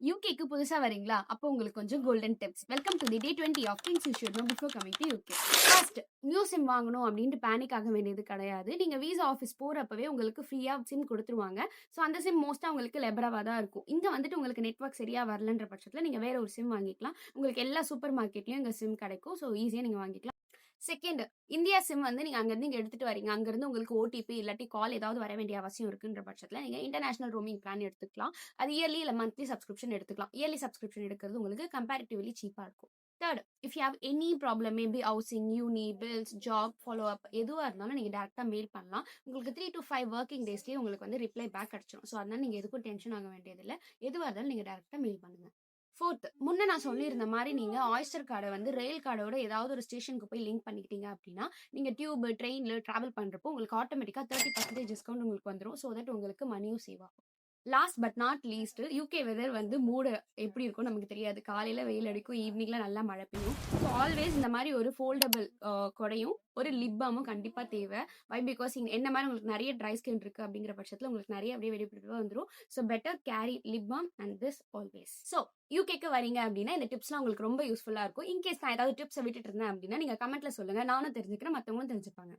யூகேக்கு புதுசா வரீங்களா? அப்போ உங்களுக்கு கொஞ்சம் golden tips. Welcome to the day 20 of things you should know before coming to UK. First, new SIM வாங்கணும் அப்படின்ட்டு பேனிக் ஆக வேண்டியது கிடையாது. நீங்க விசா ஆஃபீஸ் போறப்பவே உங்களுக்கு ஃப்ரீயா சிம் குடுத்துருவாங்க. ஸோ அந்த சிம் மோஸ்ட்டா உங்களுக்கு லெபராவா தான் இருக்கும். இங்க வந்துட்டு உங்களுக்கு நெட்வொர்க் சரியா வரலன்ற பட்சத்துல நீங்க வேற ஒரு சிம் வாங்கிக்கலாம். உங்களுக்கு எல்லா சூப்பர் மார்க்கெட்லயும் இங்க சிம் கிடைக்கும். ஸோ ஈஸியா நீங்க வாங்கிக்கலாம். செகண்ட், இந்தியா சிம் வந்து நீங்க அங்கருந்து இங்க எடுத்துட்டு வரீங்க. அங்கருந்து உங்களுக்கு ஓடிபி இல்லாட்டி கால் ஏதாவது வர வேண்டிய அவசியம் இருக்குன்ற பட்சத்துல நீங்க இன்டர்நேஷனல் ரோமிங் பிளான் எடுத்துக்கலாம். அது இயர்லி இல்ல மந்த்லி சப்ஸ்கிரிப்ஷன் எடுத்துக்கலாம். இயர்லி சப்ஸ்கிரிப்ஷன் எடுக்கிறது உங்களுக்கு கம்பேரிட்டிவ்லி சீப்பா இருக்கும். Third, if you have any problem maybe housing, uni, bills, job follow up எதுவா இருந்தாலும் நீங்க டைரக்டா மெயில் பண்ணலாம். உங்களுக்கு 3 to 5 ஒர்க்கிங் டேஸ்லயே உங்களுக்கு வந்து ரிப்ளை பேக் கிடைச்சிடும். ஸோ அதனால நீங்க எதுக்கும் டென்ஷன் ஆக வேண்டியதில்ல. எதுவா இருந்தாலும் நீங்க டைரக்டா மெயில் பண்ணுங்க. ஃபோர்த், முன்ன நான் சொல்லியிருந்த மாரி நீங்க ஆயிஸ்டர் கார்ட வந்து ரயில் கார்டோட ஏதாவது ஒரு ஸ்டேஷனுக்கு போய் லிங்க் பண்ணிக்கிட்டீங்க அப்படின்னா, நீங்க டியூப், ட்ரெயின்ல டிராவல் பண்றப்போ உங்களுக்கு ஆட்டோமேட்டிக்கா 30% டிஸ்கவுண்ட் உங்களுக்கு வந்துரும். சோ தட் உங்களுக்கு மணியும் சேவ் ஆகும். Last but not least, UK weather வந்து மூடு எப்படி இருக்கும் நமக்கு தெரியாது. காலையில வெயில் அடிக்கும், ஈவினிங்ல நல்லா மழை பெய்யும். ஸோ ஆல்வேஸ் இந்த மாதிரி ஒரு ஃபோல்டபிள் கொடையும் ஒரு லிப் பாமும் கண்டிப்பா தேவை. வை பிகாஸ் என்ன மாதிரி உங்களுக்கு நிறைய ட்ரை ஸ்கின் இருக்கு அப்படிங்கிற பட்சத்துல உங்களுக்கு நிறைய அப்படியே வெளிப்பட்டு வந்துடும். So better carry lip balm and this always. So யூகேக்கு வரீங்க அப்படின்னா இந்த டிப்ஸ்லாம் உங்களுக்கு ரொம்ப யூஸ்ஃபுல்லா இருக்கும். இன்கேஸ் நான் ஏதாவது டிப்ஸை விட்டுட்டு இருந்தேன் அப்படின்னா நீங்க கமெண்ட்ல சொல்லுங்க. நானும் தெரிஞ்சுக்கிறேன், மற்றவங்களும் தெரிஞ்சுப்பாங்க.